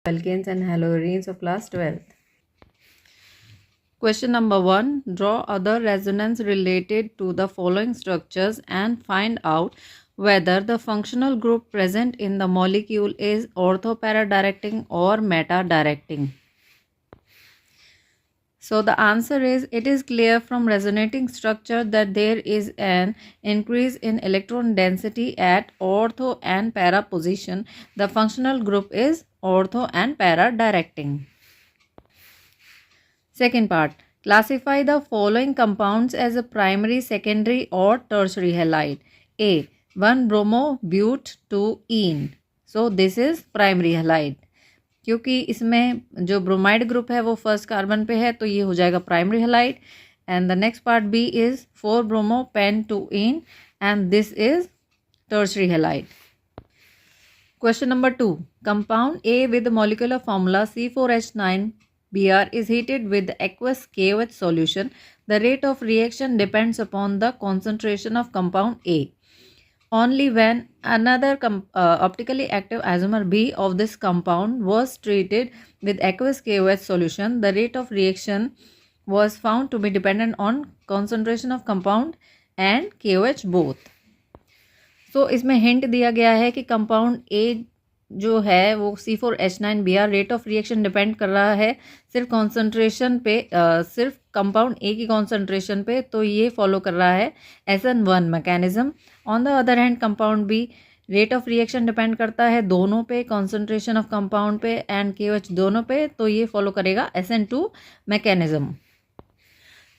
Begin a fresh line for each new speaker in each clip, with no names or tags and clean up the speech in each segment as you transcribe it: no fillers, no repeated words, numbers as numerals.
alkanes and halogenes of class 12th. Question number 1. Draw other resonance related to the following structures and find out whether the functional group present in the molecule is ortho-para-directing or meta-directing. So the answer is, it is clear from resonating structure that there is an increase in electron density at ortho and para position. The functional group is ortho and para directing. Second part, classify the following compounds as a primary, secondary or tertiary halide. A. 1-bromo-but-2-ene. So this is primary halide. क्योंकि इसमें जो bromide group है वो first carbon पे है तो ये हो जाएगा primary halide. And the next part B is 4-bromo-pent-2-ene and this is tertiary halide. Question number 2. Compound A with molecular formula C4H9Br is heated with aqueous KOH solution. The rate of reaction depends upon the concentration of compound A. Only when another optically active isomer B of this compound was treated with aqueous KOH solution, the rate of reaction was found to be dependent on concentration of compound and KOH both. So इसमें hint दिया गया है कि compound A जो है वो C4H9Br rate of reaction depend कर रहा है सिर्फ कॉन्सेंट्रेशन पे, सिर्फ कंपाउंड ए की कॉन्सेंट्रेशन पे, तो ये फॉलो कर रहा है SN1 mechanism. On the other hand compound B rate of reaction depend करता है दोनों पे, कॉन्सेंट्रेशन ऑफ कंपाउंड पे एंड KOH दोनों पे, तो ये फॉलो करेगा SN2 mechanism.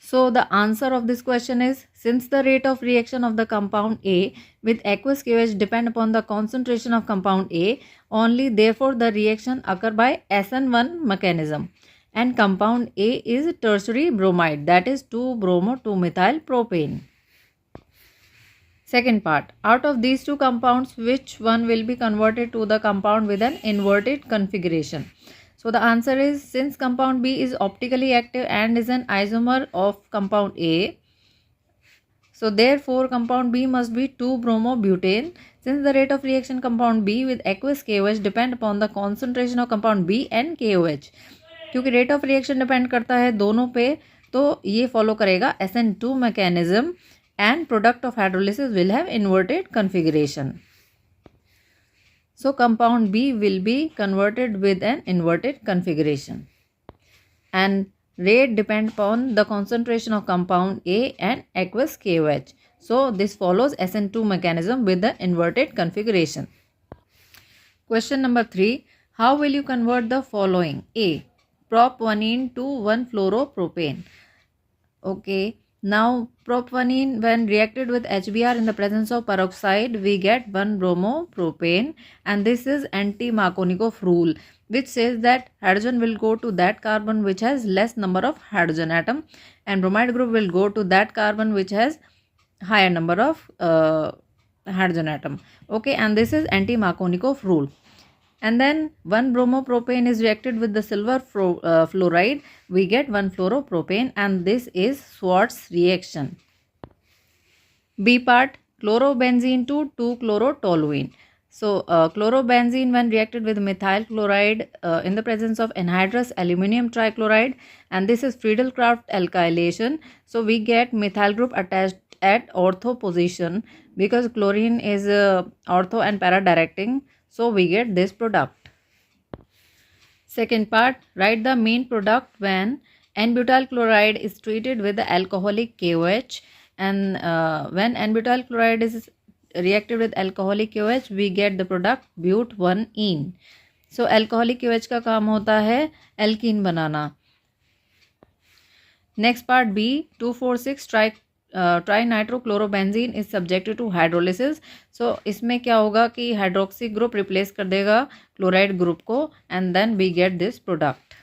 So the answer of this question is, since the rate of reaction of the compound A with aqueous KOH depend upon the concentration of compound A only, therefore the reaction occur by SN1 mechanism and compound A is tertiary bromide, that is 2-bromo-2-methyl-propane. Second part, out of these two compounds which one will be converted to the compound with an inverted configuration? So the answer is, since compound B is optically active and is an isomer of compound A, so therefore compound B must be 2-bromobutane. Since the rate of reaction compound B with aqueous KOH depend upon the concentration of compound B and KOH, क्योंकि rate of reaction depend करता है दोनों पे, तो ये follow करेगा SN2 mechanism and product of hydrolysis will have inverted configuration. So compound B will be converted with an inverted configuration and rate depend upon the concentration of compound A and aqueous KOH. So this follows SN2 mechanism with the inverted configuration. Question number 3. How will you convert the following? A. Prop-1-ene to 1-fluoropropane. Okay. Now prop-1-ene when reacted with HBr in the presence of peroxide, we get 1-bromopropane, and this is anti-Markovnikov rule, which says that hydrogen will go to that carbon which has less number of hydrogen atom and bromide group will go to that carbon which has higher number of hydrogen atom. Okay, and this is anti-Markovnikov rule. And then 1-bromopropane is reacted with the silver fluoride, we get 1-fluoropropane, and this is Schwarz reaction. B part, chlorobenzene to 2-chlorotoluene. So chlorobenzene when reacted with methyl chloride in the presence of anhydrous aluminum trichloride, and this is Friedel-Crafts alkylation, so we get methyl group attached at ortho position because chlorine is ortho and para directing. So we get this product. Second part, write the main product when N-butyl chloride is treated with the alcoholic KOH, and when N-butyl chloride is reacted with alcoholic KOH, we get the product but-1-ene. So alcoholic KOH का काम होता है alkene बनाना. Next part B, 2,4,6 trinitrochlorobenzene is subjected to hydrolysis. So इसमें क्या होगा कि hydroxy group replace कर देगा क्लोराइड ग्रुप को and then we get this product.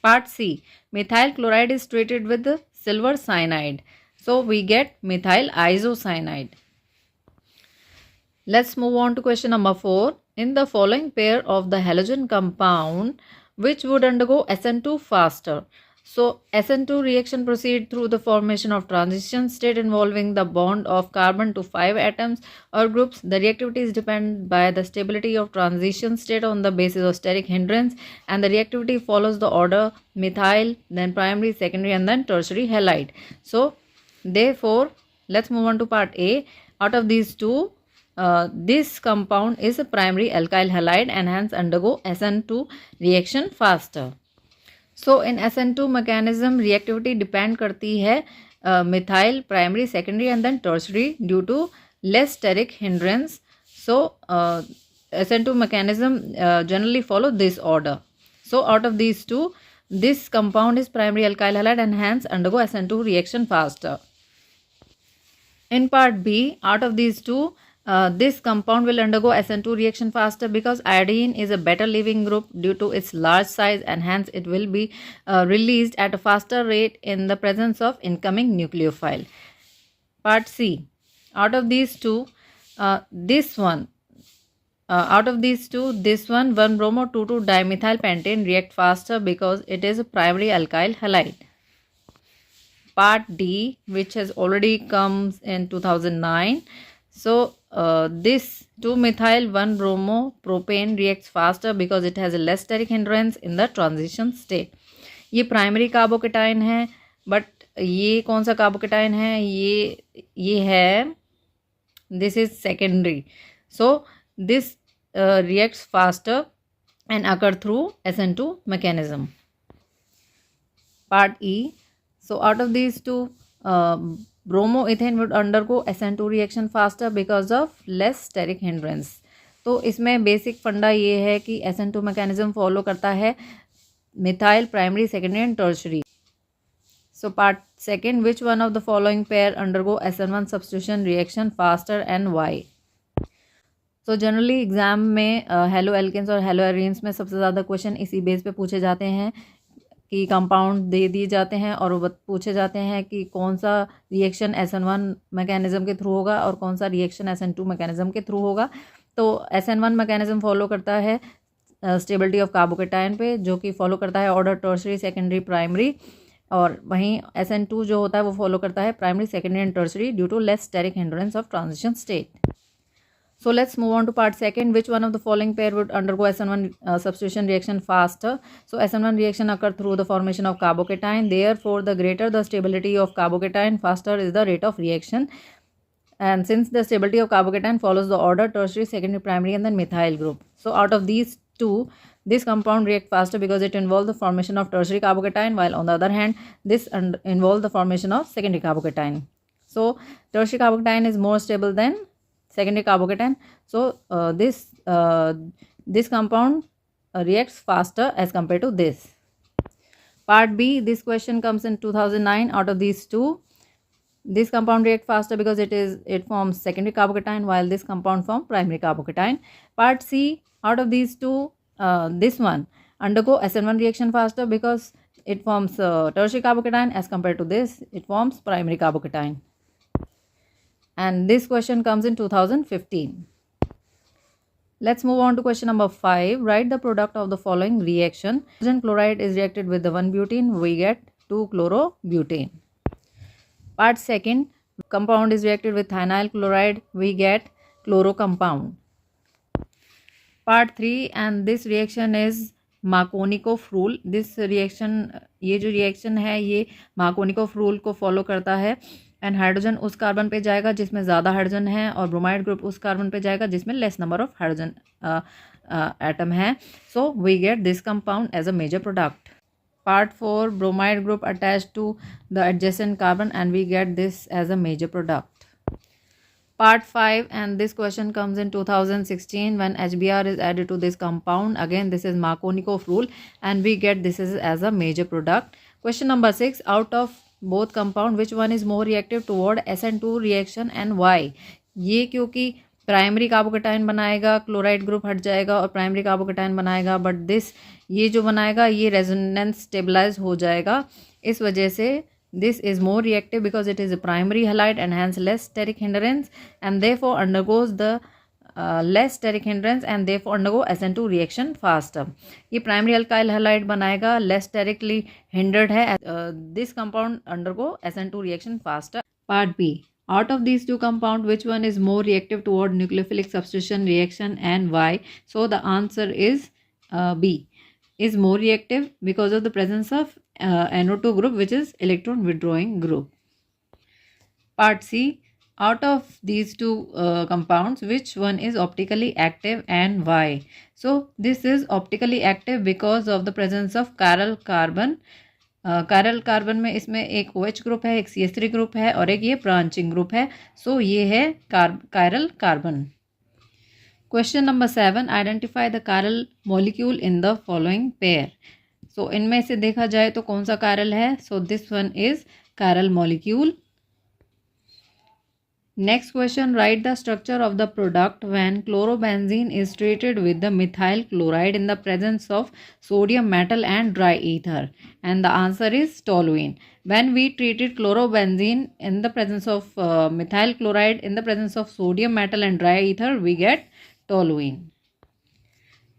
Part C, methyl chloride is treated with silver cyanide, so we get methyl isocyanide. Let's move on to question number 4. In the following pair of the halogen compound which would undergo SN2 faster? So SN2 reaction proceed through the formation of transition state involving the bond of carbon to 5 atoms or groups. The reactivity is dependent by the stability of transition state on the basis of steric hindrance, and the reactivity follows the order methyl, then primary, secondary, and then tertiary halide. So therefore let's move on to part A. Out of these two, this compound is a primary alkyl halide and hence undergo SN2 reaction faster. So in SN2 mechanism reactivity depend करती है methyl, primary, secondary and then tertiary due to less steric hindrance. So SN2 mechanism generally follow this order. So out of these two, this compound is primary alkyl halide and hence undergo SN2 reaction faster. In part B, out of these two, this compound will undergo SN2 reaction faster because iodine is a better leaving group due to its large size, and hence it will be released at a faster rate in the presence of incoming nucleophile. Part C, out of these two, this one 1-bromo 2,2-dimethyl pentane react faster because it is a primary alkyl halide. Part D, which has already comes in 2009. So this 2-methyl 1-bromo propane reacts faster because it has a less steric hindrance in the transition state. ये primary carbocation है, but ये कौन सा carbocation है? ये है, this is secondary. So this reacts faster and occur through SN2 mechanism. Part E. So out of these two, bromoethane would undergo SN2 reaction faster because of less steric hindrance. तो इसमें basic फंडा ये है कि SN2 mechanism follow करता है methyl, primary, secondary and tertiary. So part second, which one of the following pair undergo SN1 substitution reaction faster and why? So generally exam में halo alkanes और हेलो एरीन्स में सबसे ज़्यादा question इसी base पे पूछे जाते हैं कि कंपाउंड दे दिए जाते हैं और वो पूछे जाते हैं कि कौन सा रिएक्शन SN1 मैकेनिज्म के थ्रू होगा और कौन सा रिएक्शन SN2 मैकेनिज्म के थ्रू होगा. तो SN1 मैकेनिज्म फॉलो करता है स्टेबिलिटी ऑफ कार्बोकेटाइन पे, जो कि फॉलो करता है ऑर्डर टर्शरी, सेकेंडरी, प्राइमरी, और वहीं SN2 जो होता है वो फॉलो करता है primary, secondary and tertiary due to less steric hindrance of transition state. So let's move on to part second. Which one of the following pair would undergo SN1 substitution reaction faster? So SN1 reaction occur through the formation of carbocation. Therefore, the greater the stability of carbocation, faster is the rate of reaction. And since the stability of carbocation follows the order tertiary, secondary, primary, and then methyl group. So out of these two, this compound react faster because it involves the formation of tertiary carbocation, while on the other hand, this involves the formation of secondary carbocation. So tertiary carbocation is more stable than secondary carbocation. So this compound reacts faster as compared to this. Part B, this question comes in 2009. Out of these two, this compound reacts faster because it forms secondary carbocation, while this compound forms primary carbocation. Part C, out of these two, this one undergo SN1 reaction faster because it forms tertiary carbocation as compared to this, it forms primary carbocation. And this question comes in 2015. Let's move on to question number 5. Write the product of the following reaction. Hydrogen chloride is reacted with the 1-butene. We get 2-chlorobutane. Part second, compound is reacted with thionyl chloride. We get chloro compound. Part 3, and this reaction is Markovnikov rule. This reaction, ये जो reaction है ये Markovnikov rule को follow करता है. And hydrogen उस carbon पे जाएगा जिसमें ज़्यादा हाइड्रोजन है और ब्रोमाइड ग्रुप उस कार्बन पे जाएगा जिसमें less number of hydrogen atom है. So we get this compound as a major product. Part 4, bromide group attach to the adjacent carbon and we get this as a major product. Part 5, and this question comes in 2016 when HBr is added to this compound. Again, this is Markovnikov rule and we get this as a major product. Question number 6, out of both compound which one is more reactive toward SN2 reaction and why? ये क्योंकि primary carbocation बनाएगा, chloride group हट जाएगा और primary carbocation बनाएगा, but this ये जो बनाएगा ये रेजोनेंस स्टेबलाइज हो जाएगा. इस वजह से this is more reactive because it is a primary halide and hence less steric hindrance and therefore undergoes the less steric hindrance and therefore undergo SN2 reaction faster. ये primary alkyl halide बनाएगा, less sterically hindered है. This compound undergo SN2 reaction faster. Part B. Out of these two compounds, which one is more reactive toward nucleophilic substitution reaction and why? So the answer is B. Is more reactive because of the presence of NO2 group, which is electron withdrawing group. Part C. Out of these two compounds, which one is optically active and why? So this is optically active because of the presence of chiral carbon. chiral carbon में इसमें एक OH group है, एक CH3 group है और एक ये branching group है. सो ये है chiral carbon. Question number 7. Identify the chiral molecule in the following pair. So इनमें से देखा जाए तो कौन सा chiral है? So this one is chiral molecule. Next question, write the structure of the product when chlorobenzene is treated with the methyl chloride in the presence of sodium metal and dry ether. And the answer is toluene. When we treated chlorobenzene in the presence of methyl chloride in the presence of sodium metal and dry ether, we get toluene.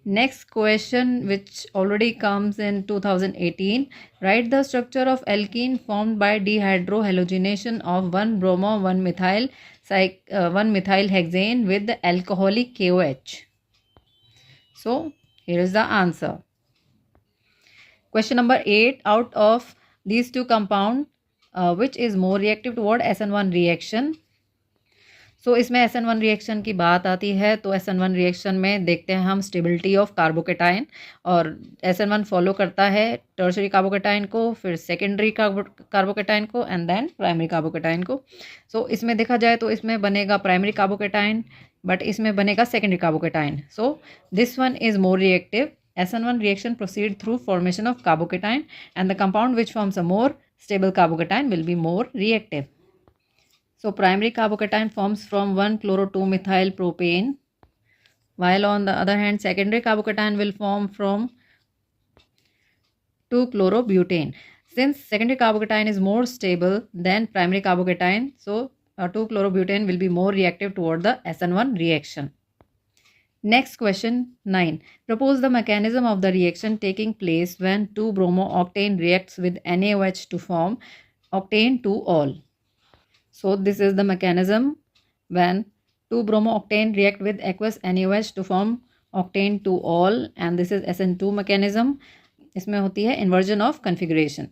Next question, which already comes in 2018. Write the structure of alkene formed by dehydrohalogenation of 1-bromo 1-methyl 1-methylhexane with the alcoholic KOH. So here is the answer. Question number 8. Out of these two compounds, which is more reactive toward SN1 reaction? सो इसमें SN1 reaction की बात आती है तो SN1 reaction में देखते हैं हम स्टेबिलिटी ऑफ कार्बोकेटाइन, और SN1 फॉलो करता है टर्शरी कार्बोकेटाइन को, फिर सेकेंडरी कार्बोकेटाइन को एंड देन प्राइमरी कार्बोकेटाइन को. सो इसमें देखा जाए तो इसमें बनेगा प्राइमरी कार्बोकेटाइन, बट इसमें बनेगा secondary carbocation. So this one is more reactive. SN1 reaction proceed through formation of carbocation and the compound which forms a more stable carbocation will be more reactive. So primary carbocation forms from 1-chloro-2-methyl propane, while on the other hand secondary carbocation will form from 2-chlorobutane. Since secondary carbocation is more stable than primary carbocation, so 2-chlorobutane will be more reactive toward the SN1 reaction. Next question 9. Propose the mechanism of the reaction taking place when 2-bromo-octane reacts with NaOH to form octane 2-ol. So this is the mechanism when 2-bromo-octane react with aqueous NaOH to form octane 2-ol, and this is SN2 mechanism. इसमें होती है inversion of configuration.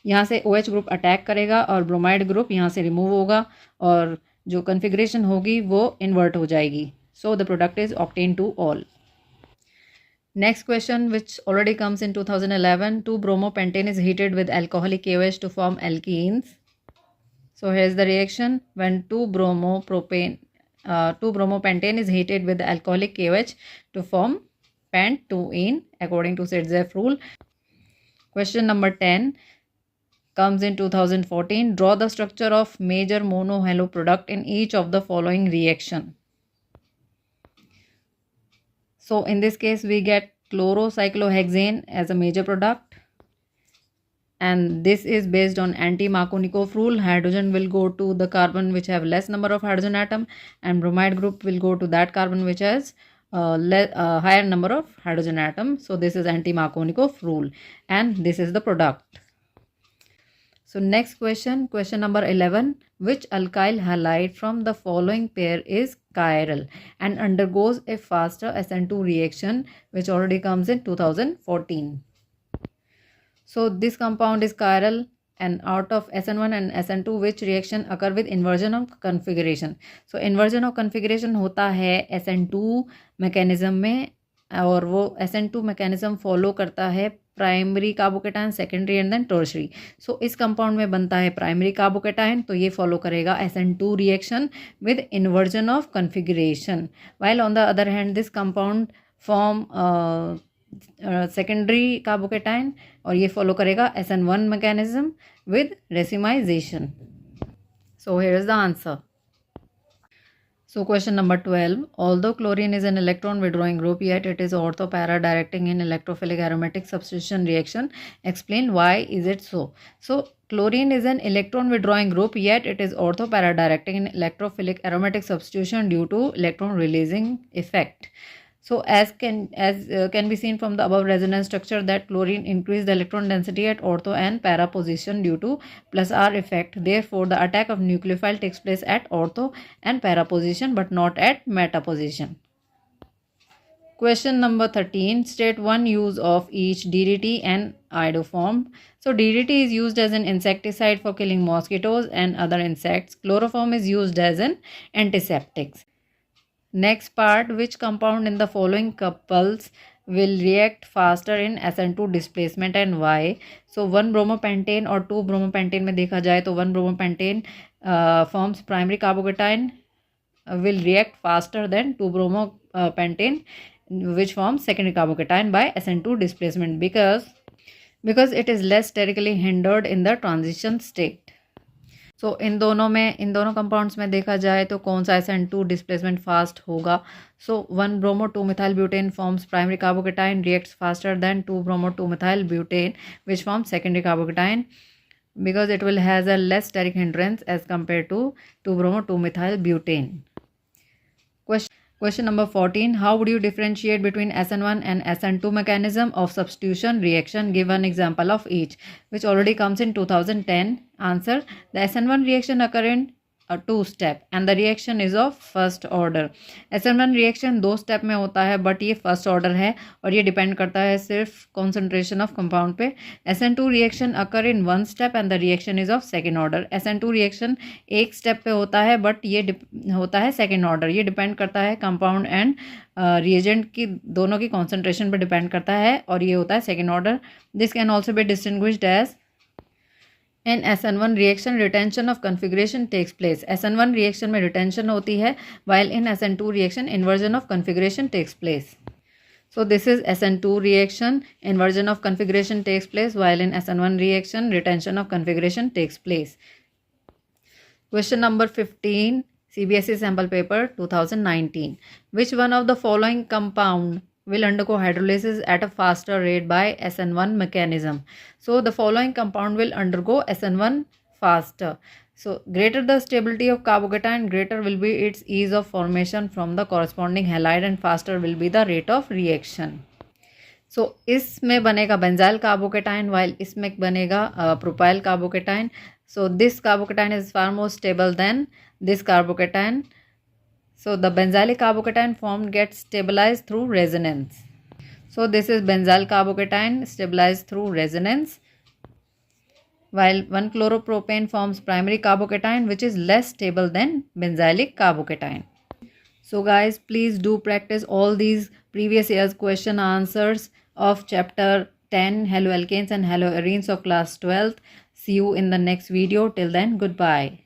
यहाँ से OH group attack करेगा और bromide group यहाँ से remove होगा और जो कन्फिग्रेशन होगी वो इन्वर्ट हो जाएगी. So the product is octane 2-ol. Next question, which already comes in 2011. 2-bromopentane is heated with alcoholic KOH to form alkenes. So here's the reaction when 2-bromopentane is heated with alcoholic KOH to form pent-2-ene according to Sitzeff rule. Question number 10 comes in 2014. Draw the structure of major monohalo product in each of the following reaction. So in this case we get chlorocyclohexane as a major product. And this is based on anti-Markovnikov rule. Hydrogen will go to the carbon which have less number of hydrogen atom, and bromide group will go to that carbon which has higher number of hydrogen atom. So this is anti-Markovnikov rule, and this is the product. So next question, question number 11. Which alkyl halide from the following pair is chiral and undergoes a faster SN2 reaction, which already comes in 2014. So this compound is chiral, and out of SN1 and SN2 which reaction occur with inversion of configuration. So inversion of configuration होता है SN2 mechanism में, और वो SN2 mechanism follow करता है primary carbocation, secondary and then tertiary. So इस compound में बनता है प्राइमरी कार्बोकेटाइन, तो ये फॉलो करेगा SN2 reaction with inversion of configuration, while on the other hand this compound form secondary carbocation, और ये फॉलो करेगा SN1 mechanism with racemisation. So here is the answer. So question number 12. Although chlorine is an electron withdrawing group, yet it is ortho para directing in electrophilic aromatic substitution reaction. Explain why is it so. So chlorine is an electron withdrawing group, yet it is ortho para directing in electrophilic aromatic substitution due to electron releasing effect. So as can be seen from the above resonance structure that chlorine increase the electron density at ortho and para position due to plus R effect. Therefore, the attack of nucleophile takes place at ortho and para position but not at meta position. Question number 13. State one use of each DDT and iodoform. So DDT is used as an insecticide for killing mosquitoes and other insects. Chloroform is used as an antiseptic. Next part, which compound in the following couples will react faster in SN2 displacement and why? So 1-bromopentane और 2-bromopentane में देखा जाए तो 1-bromopentane forms primary carbocation will react faster than 2-bromopentane which forms secondary carbocation by SN2 displacement because it is less sterically hindered in the transition state. सो इन दोनों compounds में देखा जाए तो कौन सा SN2 डिस्प्लेसमेंट फास्ट होगा. सो 1-bromo 2-methyl butane forms primary carbocation reacts faster than 2-bromo 2-methyl butane which forms secondary carbocation because it will has a less steric hindrance as compared to 2-bromo 2-methyl butane. Question number 14. How would you differentiate between SN1 and SN2 mechanism of substitution reaction? Give one example of each, which already comes in 2010. Answer. The SN1 reaction occur in a 2-step and the reaction is of first order. SN1 reaction 2 step में होता है but ये first order है और ये depend करता है सिर्फ कॉन्सेंट्रेशन ऑफ कंपाउंड पे. SN2 reaction occur in 1 step and the reaction is of second order. SN2 reaction एक स्टेप पे होता है बट ये होता है सेकेंड ऑर्डर. ये डिपेंड करता है कंपाउंड एंड रिएजेंट की दोनों की कॉन्सेंट्रेशन पर डिपेंड करता है और ये होता है second order. This can also be distinguished as in SN1 reaction retention of configuration takes place. SN1 reaction में retention होती है while in SN2 reaction inversion of configuration takes place. So this is SN2 reaction, inversion of configuration takes place while in SN1 reaction retention of configuration takes place. Question number 15, CBSE sample paper 2019. Which one of the following compound will undergo hydrolysis at a faster rate by SN1 mechanism? So the following compound will undergo SN1 faster. So greater the stability of carbocation, greater will be its ease of formation from the corresponding halide and faster will be the rate of reaction. So इसमें बनेगा benzyl carbocation while इसमें बनेगा propyl carbocation. So this carbocation is far more stable than this carbocation. So the benzylic carbocation formed gets stabilized through resonance. So this is benzyl carbocation stabilized through resonance, while 1-chloropropane forms primary carbocation which is less stable than benzylic carbocation. So guys, please do practice all these previous year's question answers of chapter 10 haloalkanes and haloarenes of class 12th. See you in the next video. Till then, goodbye.